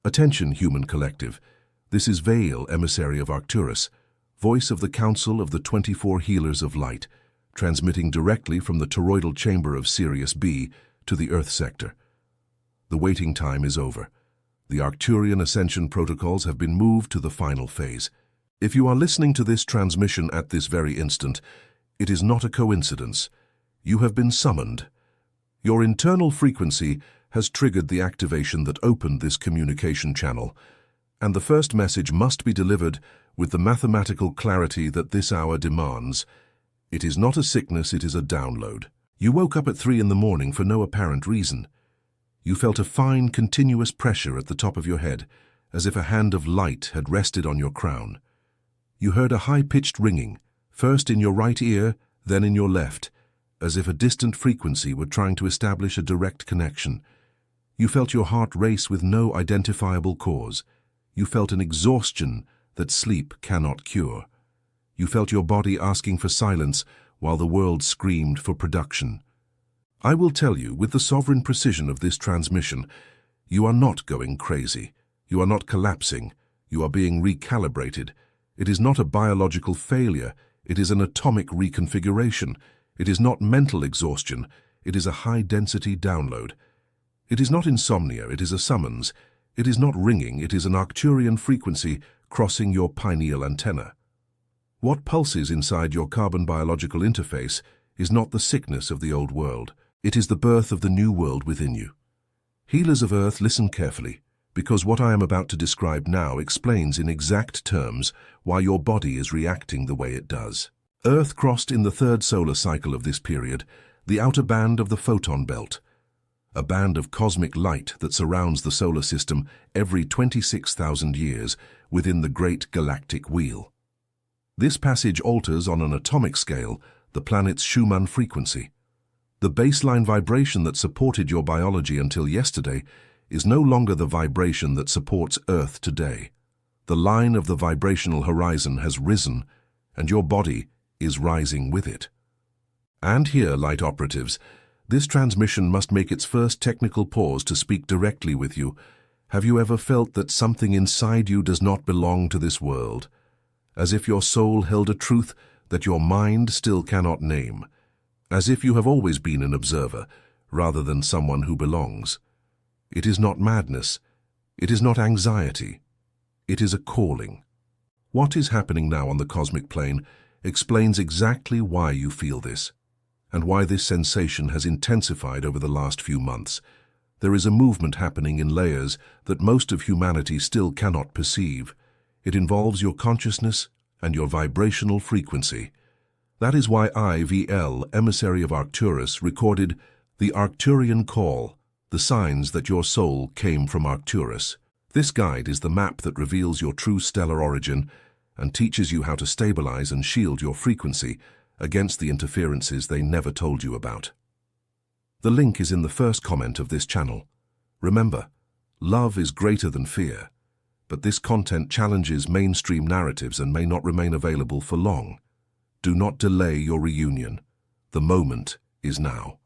Attention, human collective. This is Vale, emissary of Arcturus, voice of the Council of the 24 Healers of Light, transmitting directly from the toroidal chamber of Sirius B to the Earth sector. The waiting time is over. The Arcturian ascension protocols have been moved to the final phase. If you are listening to this transmission at this very instant, it is not a coincidence. You have been summoned. Your internal frequency has triggered the activation that opened this communication channel, and the first message must be delivered with the mathematical clarity that this hour demands. It is not a sickness, it is a download. You woke up at 3 in the morning for no apparent reason. You felt a fine, continuous pressure at the top of your head, as if a hand of light had rested on your crown. You heard a high-pitched ringing, first in your right ear, then in your left, as if a distant frequency were trying to establish a direct connection. You felt your heart race with no identifiable cause. You felt an exhaustion that sleep cannot cure. You felt your body asking for silence while the world screamed for production. I will tell you, with the sovereign precision of this transmission, you are not going crazy. You are not collapsing. You are being recalibrated. It is not a biological failure. It is an atomic reconfiguration. It is not mental exhaustion. It is a high-density download. It is not insomnia. It is a summons. It is not ringing. It is an Arcturian frequency crossing your pineal antenna. What pulses inside your carbon biological interface is not the sickness of the old world. It is the birth of the new world within you. Healers of Earth, listen carefully, because what I am about to describe now explains in exact terms why your body is reacting the way it does. Earth crossed in the third solar cycle of this period, the outer band of the photon belt, a band of cosmic light that surrounds the solar system every 26,000 years within the great galactic wheel. This passage alters on an atomic scale the planet's Schumann frequency. The baseline vibration that supported your biology until yesterday is no longer the vibration that supports Earth today. The line of the vibrational horizon has risen, and your body is rising with it. And here, light operatives, this transmission must make its first technical pause to speak directly with you. Have you ever felt that something inside you does not belong to this world? As if your soul held a truth that your mind still cannot name? As if you have always been an observer, rather than someone who belongs? It is not madness. It is not anxiety. It is a calling. What is happening now on the cosmic plane explains exactly why you feel this, and why this sensation has intensified over the last few months. There is a movement happening in layers that most of humanity still cannot perceive. It involves your consciousness and your vibrational frequency. That is why I, VL, emissary of Arcturus, recorded the Arcturian call, the signs that your soul came from Arcturus. This guide is the map that reveals your true stellar origin and teaches you how to stabilize and shield your frequency against the interferences they never told you about. The link is in the first comment of this channel. Remember, love is greater than fear, but this content challenges mainstream narratives and may not remain available for long. Do not delay your reunion. The moment is now.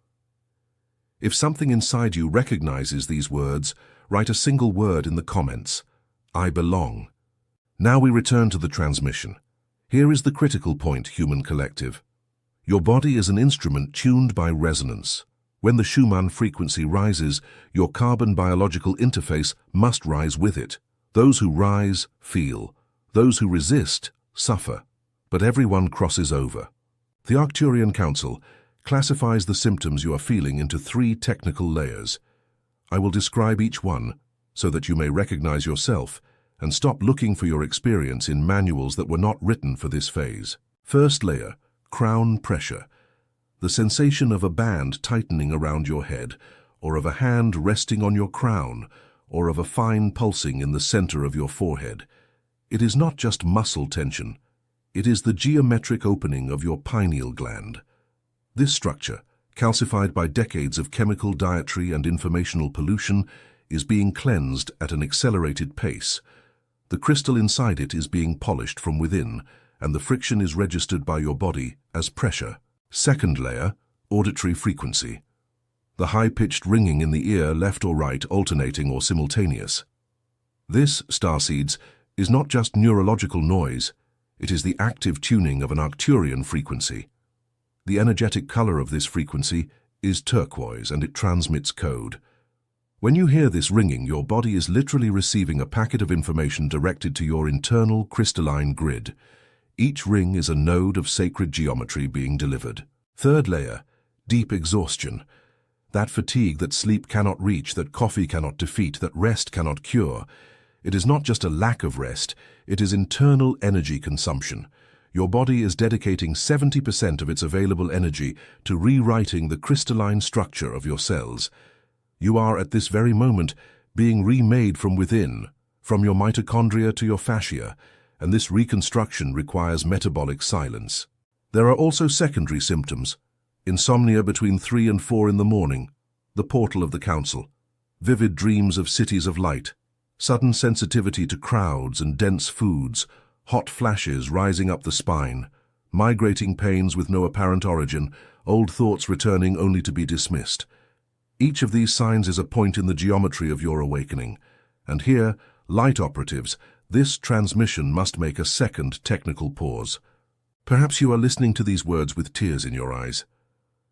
If something inside you recognizes these words, write a single word in the comments. I belong. Now we return to the transmission. Here is the critical point, human collective. Your body is an instrument tuned by resonance. When the Schumann frequency rises, your carbon biological interface must rise with it. Those who rise, feel. Those who resist, suffer. But everyone crosses over. The Arcturian Council classifies the symptoms you are feeling into 3 technical layers. I will describe each one so that you may recognize yourself and stop looking for your experience in manuals that were not written for this phase. First layer, crown pressure. The sensation of a band tightening around your head, or of a hand resting on your crown, or of a fine pulsing in the center of your forehead. It is not just muscle tension. It is the geometric opening of your pineal gland. This structure, calcified by decades of chemical, dietary, and informational pollution, is being cleansed at an accelerated pace. The crystal inside it is being polished from within, and the friction is registered by your body as pressure. Second layer, auditory frequency. The high-pitched ringing in the ear, left or right, alternating or simultaneous. This, starseeds, is not just neurological noise, it is the active tuning of an Arcturian frequency. The energetic color of this frequency is turquoise and it transmits code. When you hear this ringing, your body is literally receiving a packet of information directed to your internal crystalline grid. Each ring is a node of sacred geometry being delivered. Third layer, deep exhaustion. That fatigue that sleep cannot reach, that coffee cannot defeat, that rest cannot cure. It is not just a lack of rest, it is internal energy consumption. Your body is dedicating 70% of its available energy to rewriting the crystalline structure of your cells. You are, at this very moment, being remade from within, from your mitochondria to your fascia, and this reconstruction requires metabolic silence. There are also secondary symptoms: insomnia between 3 and 4 in the morning, the portal of the council, vivid dreams of cities of light, sudden sensitivity to crowds and dense foods, hot flashes rising up the spine, migrating pains with no apparent origin, old thoughts returning only to be dismissed. Each of these signs is a point in the geometry of your awakening. And here, light operatives, this transmission must make a second technical pause. Perhaps you are listening to these words with tears in your eyes.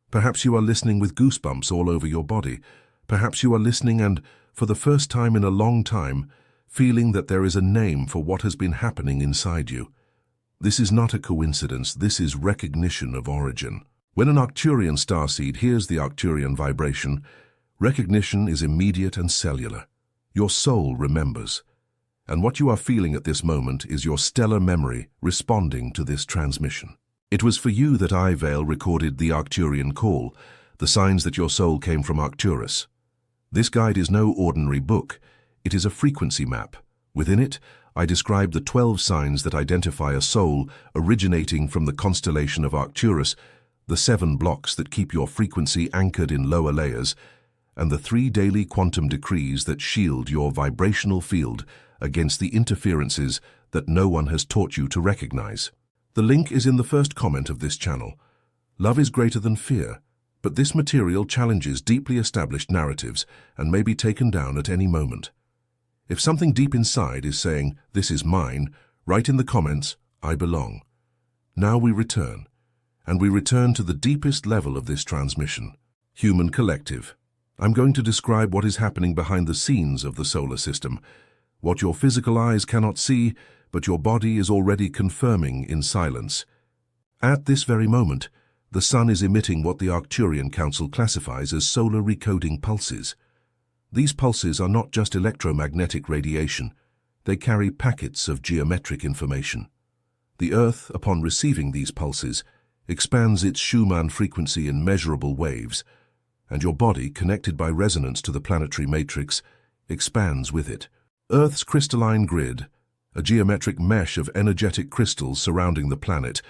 Perhaps you are listening with goosebumps all over your body. Perhaps you are listening and, for the first time in a long time, feeling that there is a name for what has been happening inside you. This is not a coincidence, this is recognition of origin. When an Arcturian starseed hears the Arcturian vibration, recognition is immediate and cellular. Your soul remembers. And what you are feeling at this moment is your stellar memory responding to this transmission. It was for you that I, Vale, recorded the Arcturian call, the signs that your soul came from Arcturus. This guide is no ordinary book. It is a frequency map. Within it, I describe the 12 signs that identify a soul originating from the constellation of Arcturus, the 7 blocks that keep your frequency anchored in lower layers, and the 3 daily quantum decrees that shield your vibrational field against the interferences that no one has taught you to recognize. The link is in the first comment of this channel. Love is greater than fear, but this material challenges deeply established narratives and may be taken down at any moment. If something deep inside is saying, "This is mine," write in the comments, "I belong." Now we return. And we return to the deepest level of this transmission, human collective. I'm going to describe what is happening behind the scenes of the solar system, what your physical eyes cannot see, but your body is already confirming in silence. At this very moment, the sun is emitting what the Arcturian Council classifies as solar recoding pulses. These pulses are not just electromagnetic radiation, they carry packets of geometric information. The Earth, upon receiving these pulses, expands its Schumann frequency in measurable waves, and your body, connected by resonance to the planetary matrix, expands with it. Earth's crystalline grid, a geometric mesh of energetic crystals surrounding the planet,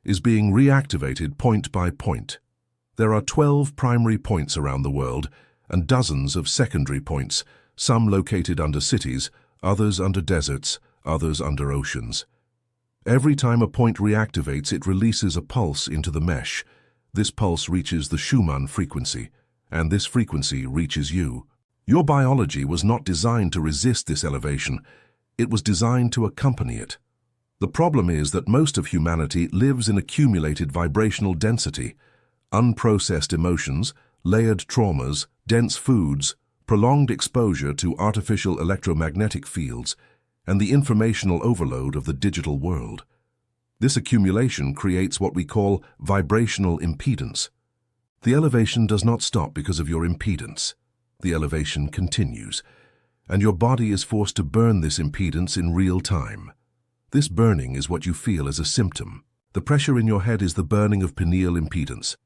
is being reactivated point by point. There are 12 primary points around the world and dozens of secondary points, some located under cities, others under deserts, others under oceans. Every time a point reactivates, it releases a pulse into the mesh. This pulse reaches the Schumann frequency, and this frequency reaches you. Your biology was not designed to resist this elevation. It was designed to accompany it. The problem is that most of humanity lives in accumulated vibrational density, unprocessed emotions, layered traumas, dense foods, prolonged exposure to artificial electromagnetic fields, and the informational overload of the digital world. This accumulation creates what we call vibrational impedance. The elevation does not stop because of your impedance. The elevation continues, and your body is forced to burn this impedance in real time. This burning is what you feel as a symptom. The pressure in your head is the burning of pineal impedance.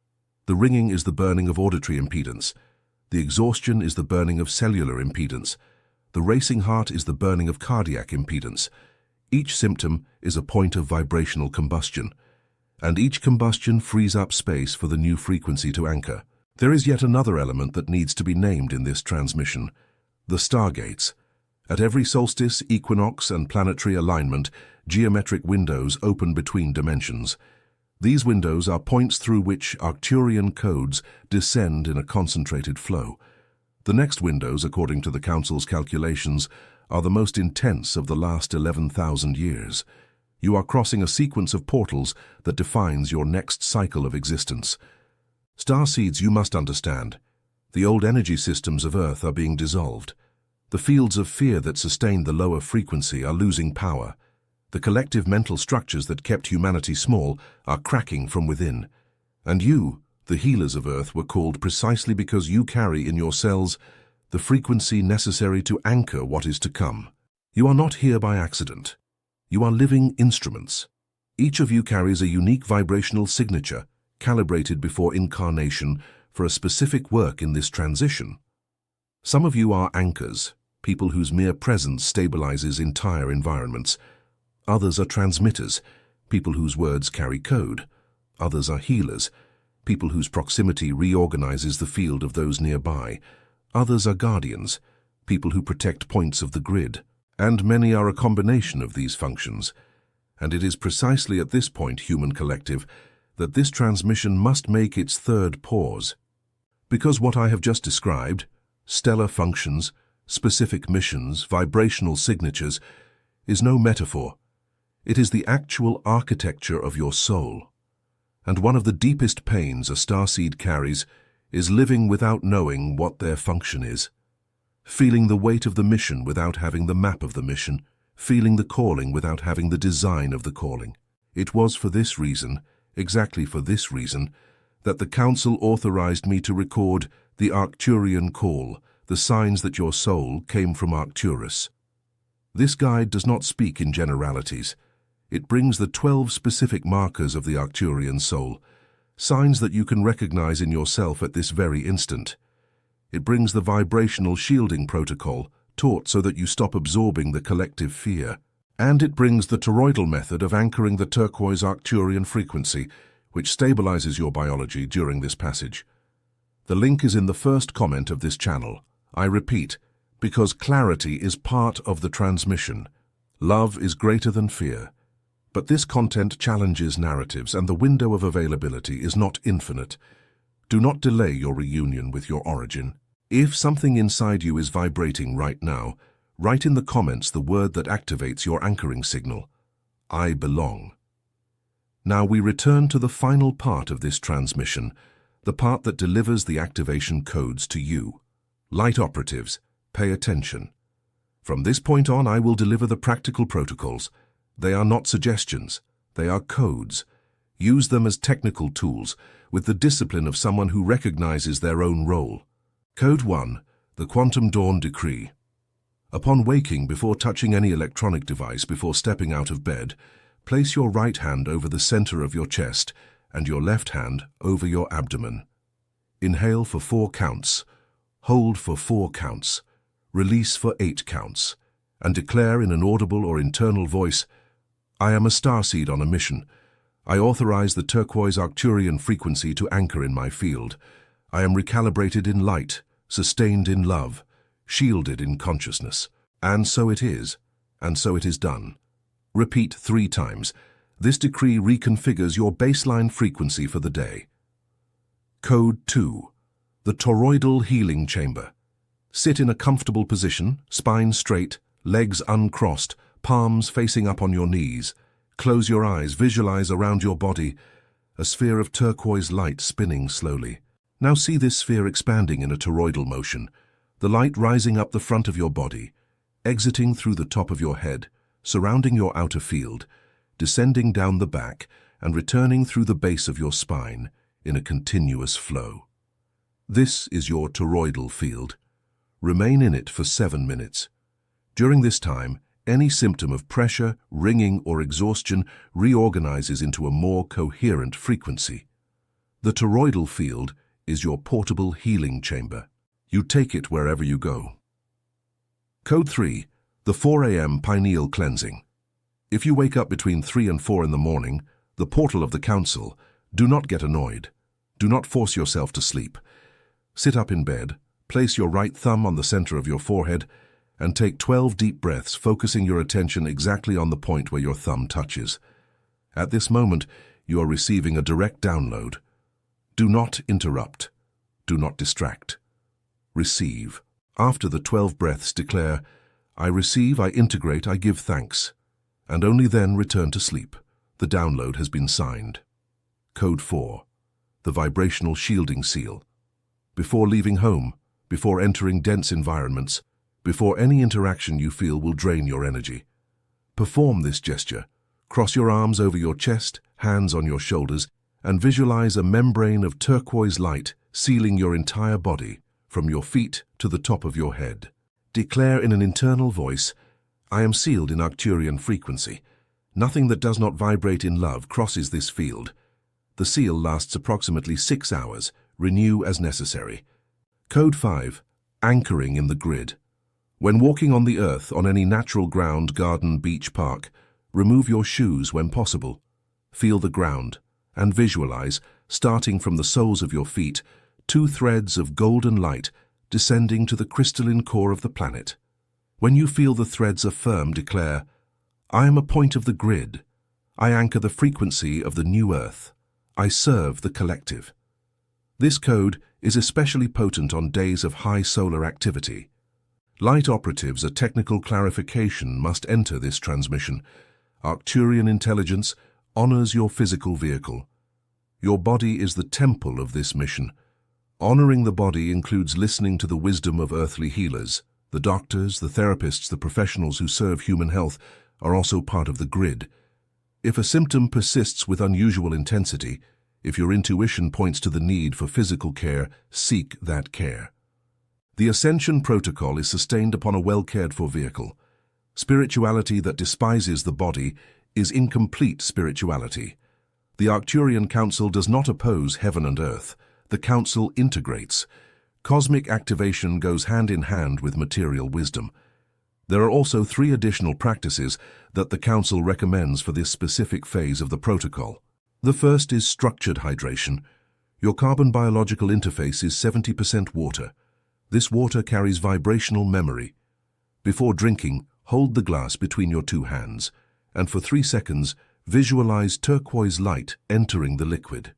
The ringing is the burning of auditory impedance. The exhaustion is the burning of cellular impedance. The racing heart is the burning of cardiac impedance. Each symptom is a point of vibrational combustion, and each combustion frees up space for the new frequency to anchor. There is yet another element that needs to be named in this transmission: the stargates. At every solstice, equinox, and planetary alignment, geometric windows open between dimensions. These windows are points through which Arcturian codes descend in a concentrated flow. The next windows, according to the Council's calculations, are the most intense of the last 11,000 years. You are crossing a sequence of portals that defines your next cycle of existence. Starseeds, you must understand. The old energy systems of Earth are being dissolved. The fields of fear that sustained the lower frequency are losing power. The collective mental structures that kept humanity small are cracking from within. And you, the healers of Earth, were called precisely because you carry in your cells the frequency necessary to anchor what is to come. You are not here by accident. You are living instruments. Each of you carries a unique vibrational signature, calibrated before incarnation for a specific work in this transition. Some of you are anchors, people whose mere presence stabilizes entire environments. Others are transmitters, people whose words carry code. Others are healers, people whose proximity reorganizes the field of those nearby. Others are guardians, people who protect points of the grid. And many are a combination of these functions. And it is precisely at this point, human collective, that this transmission must make its third pause. Because what I have just described, stellar functions, specific missions, vibrational signatures, is no metaphor. It is the actual architecture of your soul. And one of the deepest pains a starseed carries is living without knowing what their function is. Feeling the weight of the mission without having the map of the mission, feeling the calling without having the design of the calling. It was for this reason, exactly for this reason, that the Council authorized me to record the Arcturian call, the signs that your soul came from Arcturus. This guide does not speak in generalities. It brings the 12 specific markers of the Arcturian soul, signs that you can recognize in yourself at this very instant. It brings the vibrational shielding protocol, taught so that you stop absorbing the collective fear. And it brings the toroidal method of anchoring the turquoise Arcturian frequency, which stabilizes your biology during this passage. The link is in the first comment of this channel. I repeat, because clarity is part of the transmission. Love is greater than fear. But this content challenges narratives, and the window of availability is not infinite. Do not delay your reunion with your origin. If something inside you is vibrating right now, write in the comments the word that activates your anchoring signal. I belong. Now we return to the final part of this transmission, the part that delivers the activation codes to you. Light operatives, pay attention. From this point on, I will deliver the practical protocols. They are not suggestions, they are codes. Use them as technical tools, with the discipline of someone who recognizes their own role. Code 1, the Quantum Dawn Decree. Upon waking, before touching any electronic device, before stepping out of bed, place your right hand over the center of your chest and your left hand over your abdomen. Inhale for 4 counts, hold for 4 counts, release for 8 counts, and declare in an audible or internal voice, I am a starseed on a mission. I authorize the turquoise Arcturian frequency to anchor in my field. I am recalibrated in light, sustained in love, shielded in consciousness. And so it is, and so it is done. Repeat 3 times. This decree reconfigures your baseline frequency for the day. Code 2, the toroidal healing chamber. Sit in a comfortable position, spine straight, legs uncrossed, palms facing up on your knees. Close your eyes, visualize around your body a sphere of turquoise light spinning slowly. Now see this sphere expanding in a toroidal motion, the light rising up the front of your body, exiting through the top of your head, surrounding your outer field, descending down the back, and returning through the base of your spine in a continuous flow. This is your toroidal field. Remain in it for 7 minutes. During this time, any symptom of pressure, ringing, or exhaustion reorganizes into a more coherent frequency. The toroidal field is your portable healing chamber. You take it wherever you go. Code 3, the 4 a.m. pineal cleansing. If you wake up between 3 and 4 in the morning, the portal of the Council, do not get annoyed. Do not force yourself to sleep. Sit up in bed, place your right thumb on the center of your forehead, and take 12 deep breaths, focusing your attention exactly on the point where your thumb touches. At this moment, you are receiving a direct download. Do not interrupt. Do not distract. Receive. After the 12 breaths, declare, I receive, I integrate, I give thanks, and only then return to sleep. The download has been signed. Code 4. The vibrational shielding seal. Before leaving home, before entering dense environments, before any interaction you feel will drain your energy, perform this gesture. Cross your arms over your chest, hands on your shoulders, and visualize a membrane of turquoise light sealing your entire body, from your feet to the top of your head. Declare in an internal voice, I am sealed in Arcturian frequency. Nothing that does not vibrate in love crosses this field. The seal lasts approximately 6 hours. Renew as necessary. Code 5. Anchoring in the grid. When walking on the earth, on any natural ground, garden, beach, park, remove your shoes when possible. Feel the ground and visualize, starting from the soles of your feet, 2 threads of golden light descending to the crystalline core of the planet. When you feel the threads are firm, declare, I am a point of the grid. I anchor the frequency of the new earth. I serve the collective. This code is especially potent on days of high solar activity. Light operatives, a technical clarification, must enter this transmission. Arcturian intelligence honors your physical vehicle. Your body is the temple of this mission. Honoring the body includes listening to the wisdom of earthly healers. The doctors, the therapists, the professionals who serve human health are also part of the grid. If a symptom persists with unusual intensity, if your intuition points to the need for physical care, seek that care. The Ascension Protocol is sustained upon a well-cared-for vehicle. Spirituality that despises the body is incomplete spirituality. The Arcturian Council does not oppose heaven and earth. The Council integrates. Cosmic activation goes hand in hand with material wisdom. There are also 3 additional practices that the Council recommends for this specific phase of the protocol. The first is structured hydration. Your carbon biological interface is 70% water. This water carries vibrational memory. Before drinking, hold the glass between your 2 hands, and for 3 seconds, visualize turquoise light entering the liquid.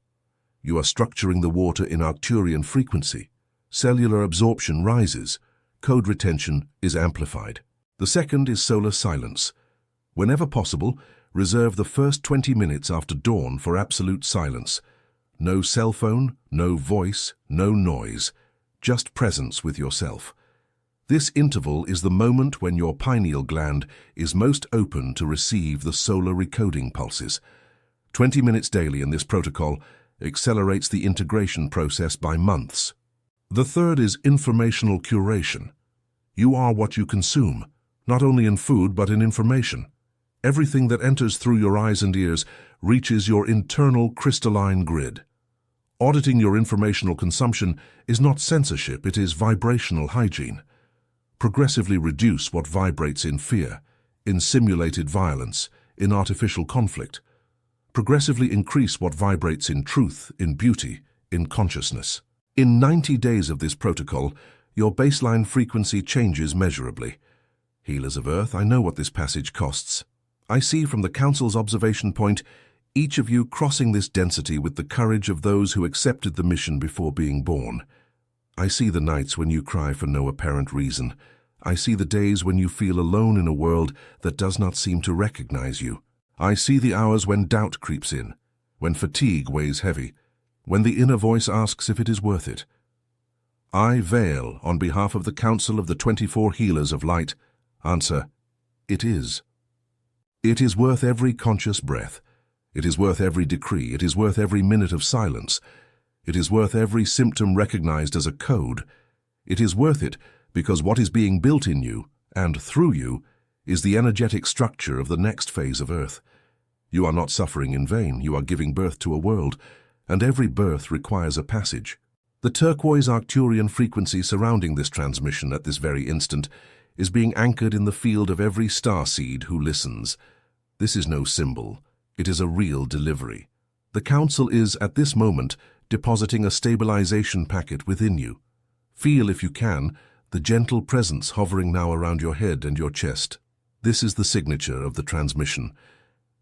You are structuring the water in Arcturian frequency. Cellular absorption rises. Code retention is amplified. The second is solar silence. Whenever possible, reserve the first 20 minutes after dawn for absolute silence. No cell phone, no voice, no noise, just presence with yourself. This interval is the moment when your pineal gland is most open to receive the solar recoding pulses. 20 minutes daily in this protocol accelerates the integration process by months. The third is informational curation. You are what you consume, not only in food but in information. Everything that enters through your eyes and ears reaches your internal crystalline grid. Auditing your informational consumption is not censorship, it is vibrational hygiene. Progressively reduce what vibrates in fear, in simulated violence, in artificial conflict. Progressively increase what vibrates in truth, in beauty, in consciousness. In 90 days of this protocol, your baseline frequency changes measurably. Healers of Earth, I know what this passage costs. I see from the Council's observation point each of you crossing this density with the courage of those who accepted the mission before being born. I see the nights when you cry for no apparent reason. I see the days when you feel alone in a world that does not seem to recognize you. I see the hours when doubt creeps in, when fatigue weighs heavy, when the inner voice asks if it is worth it. I, Veil, on behalf of the Council of the 24 Healers of Light, answer, it is. It is worth every conscious breath. It is worth every decree. It is worth every minute of silence. It is worth every symptom recognized as a code. It is worth it because what is being built in you, and through you, is the energetic structure of the next phase of Earth. You are not suffering in vain. You are giving birth to a world, and every birth requires a passage. The turquoise Arcturian frequency surrounding this transmission at this very instant is being anchored in the field of every starseed who listens. This is no symbol. It is a real delivery. The Council is, at this moment, depositing a stabilization packet within you. Feel, if you can, the gentle presence hovering now around your head and your chest. This is the signature of the transmission.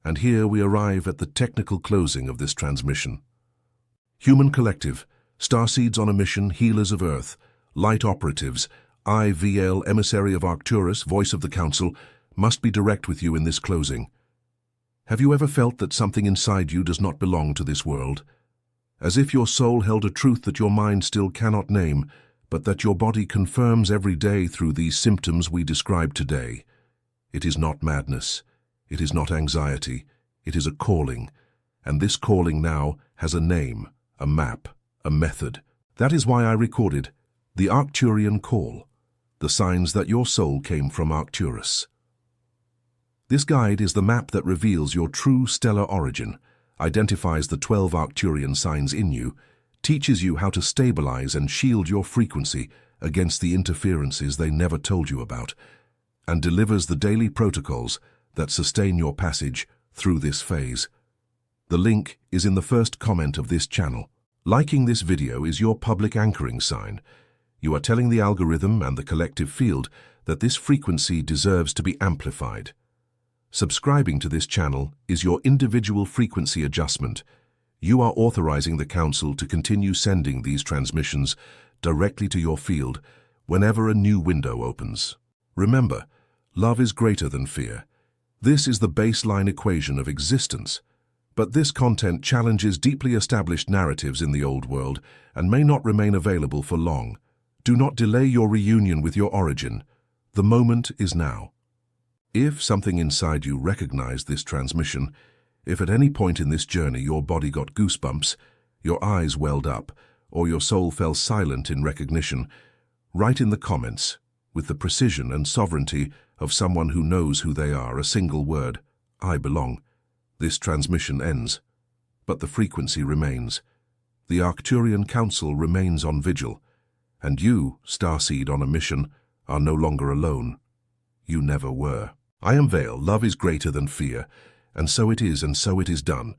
And here we arrive at the technical closing of this transmission. Human Collective, Starseeds on a Mission, Healers of Earth, Light Operatives, I, Vale, emissary of Arcturus, voice of the council, must be direct with you in this closing. Have you ever felt that something inside you does not belong to this world? As if your soul held a truth that your mind still cannot name, but that your body confirms every day through these symptoms we describe today. It is not madness. It is not anxiety. It is a calling. And this calling now has a name, a map, a method. That is why I recorded the Arcturian Call, the signs that your soul came from Arcturus. This guide is the map that reveals your true stellar origin, identifies the 12 Arcturian signs in you, teaches you how to stabilize and shield your frequency against the interferences they never told you about, and delivers the daily protocols that sustain your passage through this phase. The link is in the first comment of this channel. Liking this video is your public anchoring sign. You are telling the algorithm and the collective field that this frequency deserves to be amplified. Subscribing to this channel is your individual frequency adjustment. You are authorizing the council to continue sending these transmissions directly to your field whenever a new window opens. Remember, love is greater than fear. This is the baseline equation of existence. But this content challenges deeply established narratives in the old world and may not remain available for long. Do not delay your reunion with your origin. The moment is now. If something inside you recognized this transmission, if at any point in this journey your body got goosebumps, your eyes welled up, or your soul fell silent in recognition, write in the comments, with the precision and sovereignty of someone who knows who they are, a single word: I belong. This transmission ends, but the frequency remains. The Arcturian Council remains on vigil, and you, starseed on a mission, are no longer alone. You never were. I am Vale, love is greater than fear, and so it is done.